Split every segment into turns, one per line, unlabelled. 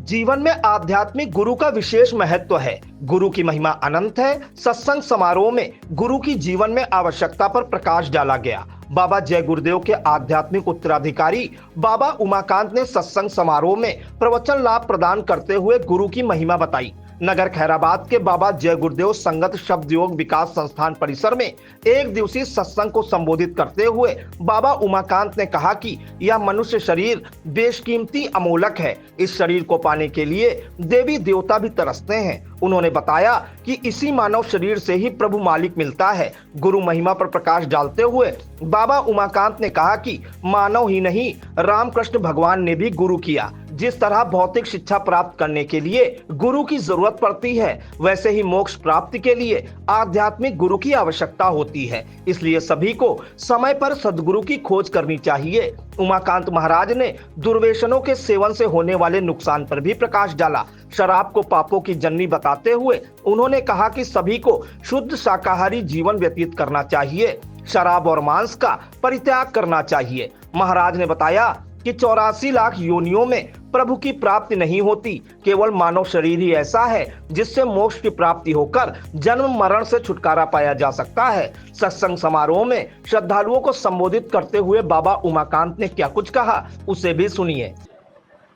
जीवन में आध्यात्मिक गुरु का विशेष महत्व है। गुरु की महिमा अनंत है। सत्संग समारोह में गुरु की जीवन में आवश्यकता पर प्रकाश डाला गया। बाबा जय गुरुदेव के आध्यात्मिक उत्तराधिकारी बाबा उमाकांत ने सत्संग समारोह में प्रवचन लाभ प्रदान करते हुए गुरु की महिमा बताई। नगर खैराबाद के बाबा जय गुरुदेव संगत शब्द योग विकास संस्थान परिसर में एक दिवसीय सत्संग को संबोधित करते हुए बाबा उमाकांत ने कहा कि यह मनुष्य शरीर बेशकीमती अमोलक है। इस शरीर को पाने के लिए देवी देवता भी तरसते हैं। उन्होंने बताया कि इसी मानव शरीर से ही प्रभु मालिक मिलता है। गुरु महिमा पर प्रकाश डालते हुए बाबा उमाकांत ने कहा कि मानव ही नहीं, रामकृष्ण भगवान ने भी गुरु किया। जिस तरह भौतिक शिक्षा प्राप्त करने के लिए गुरु की जरूरत पड़ती है, वैसे ही मोक्ष प्राप्ति के लिए आध्यात्मिक गुरु की आवश्यकता होती है। इसलिए सभी को समय पर सद्गुरु की खोज करनी चाहिए। उमाकांत महाराज ने दुर्व्यसनों के सेवन से होने वाले नुकसान पर भी प्रकाश डाला। शराब को पापों की जननी बताते हुए उन्होंने कहा कि सभी को शुद्ध शाकाहारी जीवन व्यतीत करना चाहिए। शराब और मांस का परित्याग करना चाहिए। महाराज ने बताया कि 84 लाख योनियों में प्रभु की प्राप्ति नहीं होती। केवल मानव शरीर ही ऐसा है जिससे मोक्ष की प्राप्ति होकर जन्म मरण से छुटकारा पाया जा सकता है। सत्संग समारोह में श्रद्धालुओं को संबोधित करते हुए बाबा उमाकांत ने क्या कुछ कहा, उसे भी सुनिए।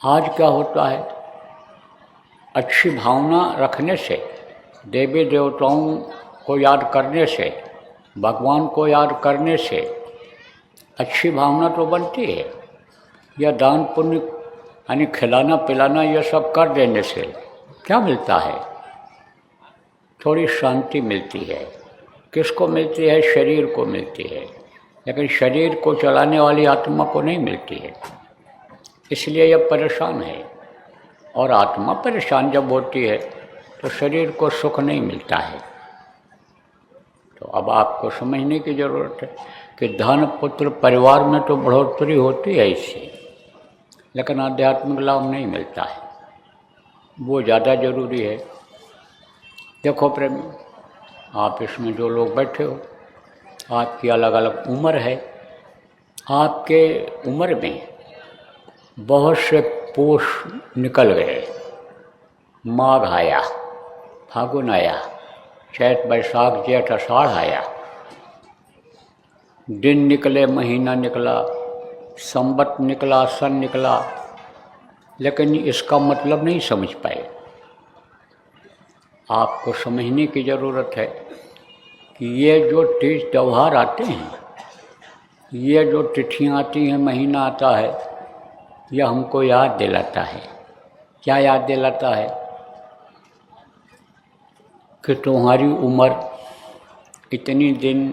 आज क्या होता है, अच्छी भावना रखने से, देवी देवताओं को याद करने से, भगवान को याद करने से अच्छी भावना तो बनती है। यह दान पुण्य यानी खिलाना पिलाना यह सब कर देने से क्या मिलता है? थोड़ी शांति मिलती है। किसको मिलती है? शरीर को मिलती है, लेकिन शरीर को चलाने वाली आत्मा को नहीं मिलती है। इसलिए यह परेशान है। और आत्मा परेशान जब होती है तो शरीर को सुख नहीं मिलता है। तो अब आपको समझने की ज़रूरत है कि धन पुत्र परिवार में तो बढ़ोतरी होती है इससे, लेकिन आध्यात्मिक लाभ नहीं मिलता है। वो ज़्यादा ज़रूरी है। देखो प्रेमी, आप इसमें जो लोग बैठे हो, आपकी अलग अलग उम्र है। आपके उम्र में बहुत से पोष निकल गए। माघ आया, फागुन आया, चैत बैसाख जेठ आषाढ़ आया, दिन निकले, महीना निकला, संवत निकला, सन निकला, लेकिन इसका मतलब नहीं समझ पाए। आपको समझने की ज़रूरत है कि ये जो तीज त्यौहार आते हैं, ये जो तिथियाँ आती हैं, महीना आता है, यह हमको याद दिलाता है। क्या याद दिलाता है? कि तुम्हारी उम्र इतनी दिन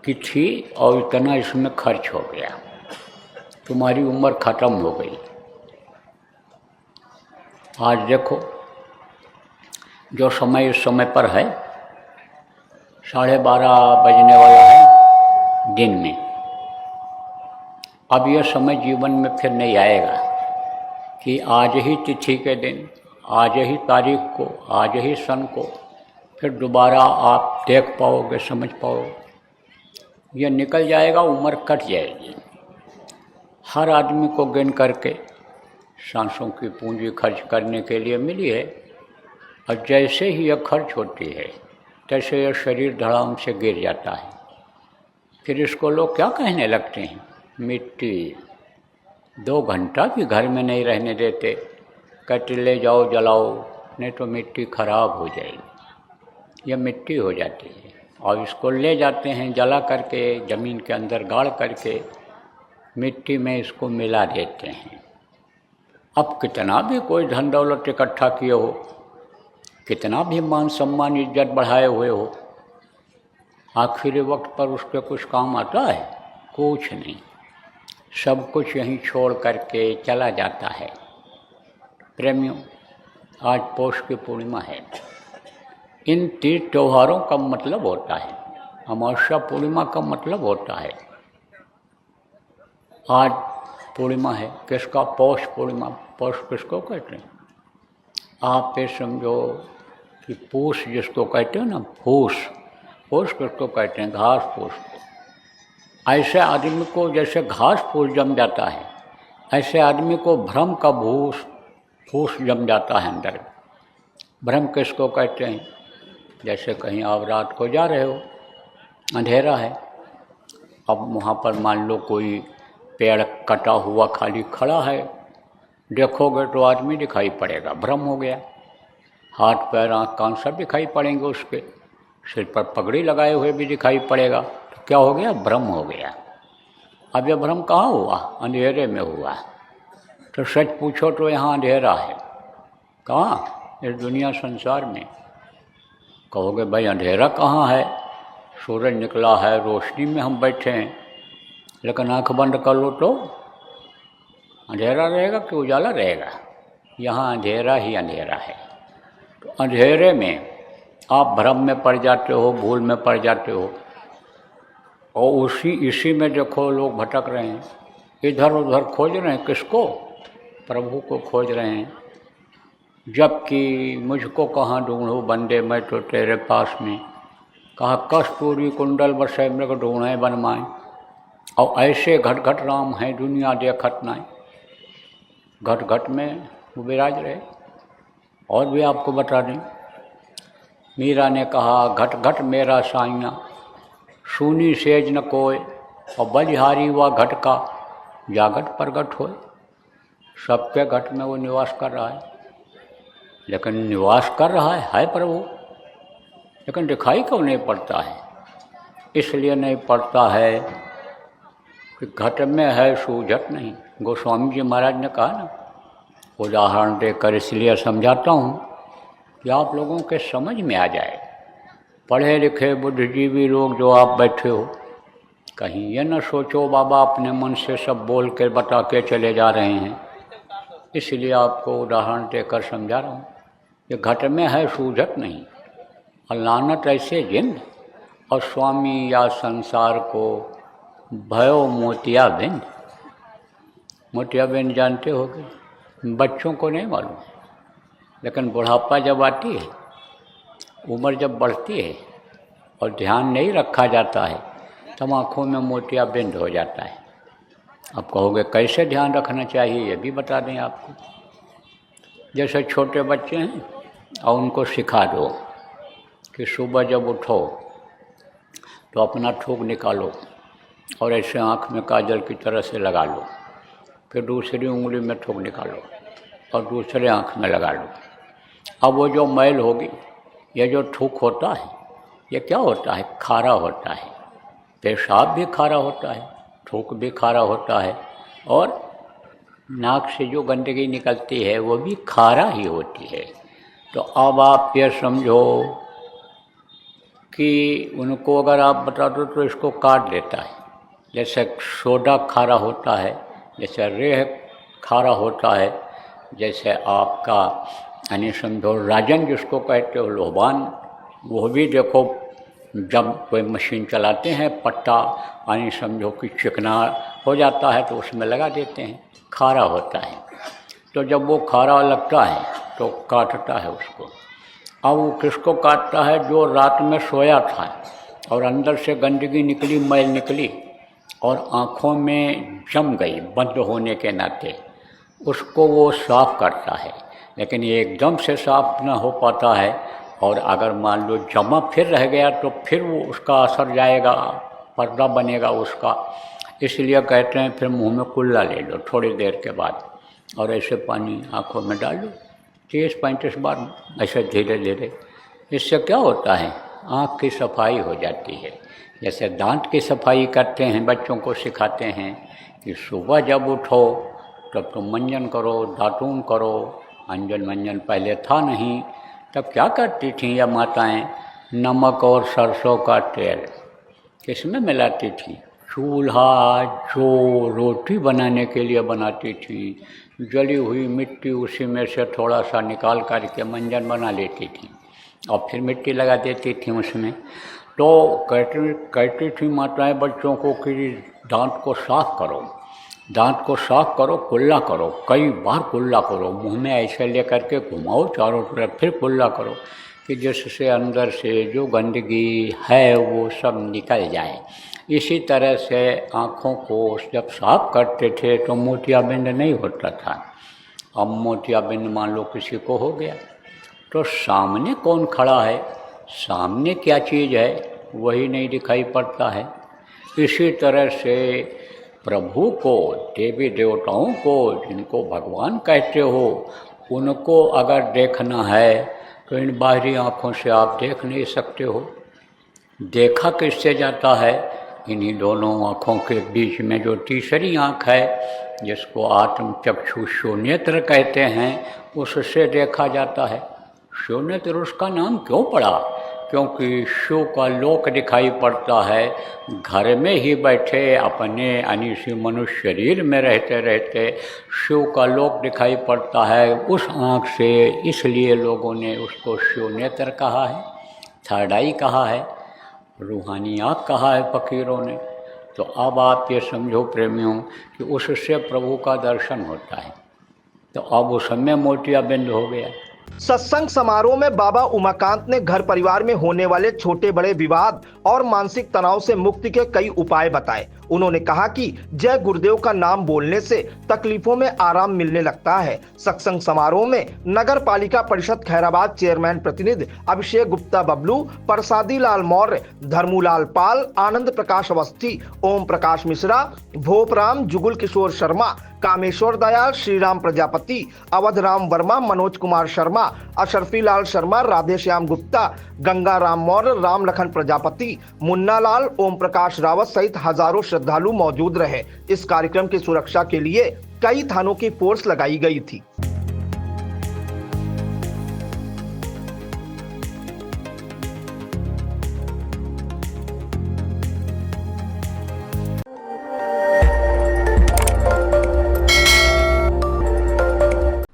की थी और इतना इसमें खर्च हो गया। तुम्हारी उम्र ख़त्म हो गई। आज देखो, जो समय इस समय पर है, 12:30 बजने वाला है दिन में। अब यह समय जीवन में फिर नहीं आएगा कि आज ही तिथि के दिन, आज ही तारीख को, आज ही सन को फिर दोबारा आप देख पाओगे, समझ पाओगे। यह निकल जाएगा, उम्र कट जाएगी। हर आदमी को गिन करके सांसों की पूंजी खर्च करने के लिए मिली है, और जैसे ही यह खर्च होती है तैसे यह शरीर धड़ाम से गिर जाता है। फिर इसको लोग क्या कहने लगते हैं? मिट्टी। 2 घंटा भी घर में नहीं रहने देते, कहते ले जाओ जलाओ, नहीं तो मिट्टी खराब हो जाएगी। यह मिट्टी हो जाती है और इसको ले जाते हैं जला करके, ज़मीन के अंदर गाड़ करके मिट्टी में इसको मिला देते हैं। अब कितना भी कोई धन दौलत इकट्ठा किए हो, कितना भी मान सम्मान इज्जत बढ़ाए हुए हो, आखिरी वक्त पर उसके कुछ काम आता है? कुछ नहीं। सब कुछ यहीं छोड़ करके चला जाता है। प्रेमियों, आज पौष की पूर्णिमा है। इन तीज त्योहारों का मतलब होता है, अमावस्या पूर्णिमा का मतलब होता है। आज पूर्णिमा है, किसका? पौष पूर्णिमा। पौष किसको कहते हैं? आप ये समझो कि पूष जिसको कहते हैं ना, फूस, फूस किसको कहते हैं? घास फूस को। ऐसे आदमी को जैसे घास फूस जम जाता है, ऐसे आदमी को भ्रम का भूस फूस जम जाता है अंदर। भ्रम किसको कहते हैं? जैसे कहीं आप रात को जा रहे हो, अंधेरा है, अब वहाँ पर मान लो कोई पेड़ कटा हुआ खाली खड़ा है, देखोगे तो आदमी दिखाई पड़ेगा, भ्रम हो गया। हाथ पैर आँख कान सब दिखाई पड़ेंगे, उसके सिर पर पगड़ी लगाए हुए भी दिखाई पड़ेगा, तो क्या हो गया? भ्रम हो गया। अब यह भ्रम कहाँ हुआ? अंधेरे में हुआ। तो सच पूछो तो यहाँ अंधेरा है। कहाँ? इस दुनिया संसार में। कहोगे भाई अंधेरा कहाँ है, सूरज निकला है, रोशनी में हम बैठे हैं, लेकिन आँख बंद कर लो तो अंधेरा रहेगा कि उजाला रहेगा? यहाँ अंधेरा ही अंधेरा है। तो अंधेरे में आप भ्रम में पड़ जाते हो, भूल में पड़ जाते हो, और इसी में देखो लोग भटक रहे हैं, इधर उधर खोज रहे हैं। किसको? प्रभु को खोज रहे हैं। जबकि मुझको कहाँ ढूंढूं बंदे, मैं तो तेरे पास में। कहा कस्तूरी कुंडल बसे मृग ढूंढे बनमाए, और ऐसे घट घट राम हैं दुनिया देखत नाय। घट घट में वो विराज रहे। और भी आपको बता दें, मीरा ने कहा घट घट मेरा साइया, सूनी सेज न कोय, और बलिहारी हुआ घट का जागट प्रगट होए। सबके घट में वो निवास कर रहा है, लेकिन निवास कर रहा है प्रभु, लेकिन दिखाई क्यों नहीं पड़ता है? इसलिए नहीं पड़ता है कि घट में है सूझत नहीं। गोस्वामी जी महाराज ने कहा ना, उदाहरण देकर इसलिए समझाता हूँ कि आप लोगों के समझ में आ जाए। पढ़े लिखे बुद्धिजीवी लोग जो आप बैठे हो, कहीं ये न सोचो बाबा अपने मन से सब बोल के बता के चले जा रहे हैं। इसलिए आपको उदाहरण देकर समझा रहा हूँ कि घट में है सूझत नहीं। और लानत ऐसे जिन और स्वामी या संसार को भयो मोतियाबिंद। मोतियाबिंद जानते होगे, बच्चों को नहीं मालूम, लेकिन बुढ़ापा जब आती है, उम्र जब बढ़ती है और ध्यान नहीं रखा जाता है, तब आँखों में मोतियाबिंद हो जाता है। अब कहोगे कैसे ध्यान रखना चाहिए, ये भी बता दें आपको। जैसे छोटे बच्चे हैं और उनको सिखा दो कि सुबह जब उठो तो अपना थूक निकालो और ऐसे आँख में काजल की तरह से लगा लो, फिर दूसरी उंगली में थूक निकालो और दूसरे आँख में लगा लो। अब वो जो मैल होगी, ये जो थूक होता है, ये क्या होता है? खारा होता है। पेशाब भी खारा होता है, थूक भी खारा होता है, और नाक से जो गंदगी निकलती है वो भी खारा ही होती है। तो अब आप ये समझो कि उनको अगर आप बता दो तो इसको काट देता है। जैसे सोडा खारा होता है, जैसे रेह खारा होता है, जैसे आपका यानी समझो राजन जिसको कहते हो, लोबान, वो भी देखो जब कोई मशीन चलाते हैं, पट्टा यानी समझो कि चिकना हो जाता है तो उसमें लगा देते हैं, खारा होता है। तो जब वो खारा लगता है तो काटता है उसको। अब वो किसको काटता है? जो रात में सोया था और अंदर से गंदगी निकली, मैल निकली और आँखों में जम गई बंद होने के नाते, उसको वो साफ़ करता है। लेकिन ये एकदम से साफ़ ना हो पाता है, और अगर मान लो जमा फिर रह गया तो फिर वो उसका असर जाएगा, पर्दा बनेगा उसका। इसलिए कहते हैं फिर मुंह में कुल्ला ले लो थोड़ी देर के बाद, और ऐसे पानी आँखों में डाल लो 30-35 बार, ऐसे धीरे धीरे। इससे क्या होता है? आँख की सफाई हो जाती है। जैसे दांत की सफाई करते हैं, बच्चों को सिखाते हैं कि सुबह जब उठो तब तो मंजन करो, दातून करो। अंजन मंजन पहले था नहीं, तब क्या करती थीं यह माताएं? नमक और सरसों का तेल किसमें मिलाती थी? चूल्हा जो रोटी बनाने के लिए बनाती थी, जली हुई मिट्टी उसी में से थोड़ा सा निकाल करके मंजन बना लेती थी और फिर मिट्टी लगा देती थी उसमें। तो कहती थी माताएं बच्चों को कि दांत को साफ़ करो, दांत को साफ़ करो, कुल्ला करो, कई बार कुल्ला करो, मुंह में ऐसे लेकर के घुमाओ चारों तरफ, फिर कुल्ला करो कि जिससे अंदर से जो गंदगी है वो सब निकल जाए। इसी तरह से आँखों को जब साफ करते थे तो मोतियाबिंद नहीं होता था। अब मोतियाबिंद मान लो किसी को हो गया, तो सामने कौन खड़ा है, सामने क्या चीज़ है, वही नहीं दिखाई पड़ता है। इसी तरह से प्रभु को, देवी देवताओं को, जिनको भगवान कहते हो, उनको अगर देखना है तो इन बाहरी आँखों से आप देख नहीं सकते हो। देखा किससे जाता है, इन्हीं दोनों आँखों के बीच में जो तीसरी आँख है, जिसको आत्म चक्षु शून्यत्र कहते हैं, उससे देखा जाता है। शून्यत्र उसका नाम क्यों पड़ा? क्योंकि शो का लोक दिखाई पड़ता है, घर में ही बैठे अपने अनिशी मनुष्य शरीर में रहते रहते शो का लोक दिखाई पड़ता है उस आँख से, इसलिए लोगों ने उसको शून्यत्र कहा है, थर्ड आई कहा है, रूहानी आँख कहा है फकीरों ने। तो अब आप ये समझो प्रेमियों कि उससे प्रभु का दर्शन होता है, तो अब उसमें मोतियाबिंद हो गया।
सत्संग समारोह में बाबा उमाकांत ने घर परिवार में होने वाले छोटे बड़े विवाद और मानसिक तनाव से मुक्ति के कई उपाय बताए। उन्होंने कहा कि जय गुरुदेव का नाम बोलने से तकलीफों में आराम मिलने लगता है। सत्संग समारोह में नगर पालिका परिषद खैराबाद चेयरमैन प्रतिनिधि अभिषेक गुप्ता बबलू, प्रसादी लाल मौर्य, धर्मूलाल पाल, आनंद प्रकाश अवस्थी, ओम प्रकाश मिश्रा, भोपराम, जुगुल किशोर शर्मा, कामेश्वर दयाल, श्रीराम प्रजापति, अवध राम वर्मा, मनोज कुमार शर्मा, अशरफी लाल शर्मा, राधेश्याम गुप्ता, गंगा राम मौर्य, राम लखन प्रजापति, मुन्ना लाल, ओम प्रकाश रावत सहित हजारों श्रद्धालु मौजूद रहे। इस कार्यक्रम की सुरक्षा के लिए कई थानों की फोर्स लगाई गई थी।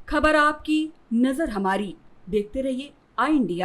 खबर आपकी, नजर हमारी। देखते रहिए आई इंडिया।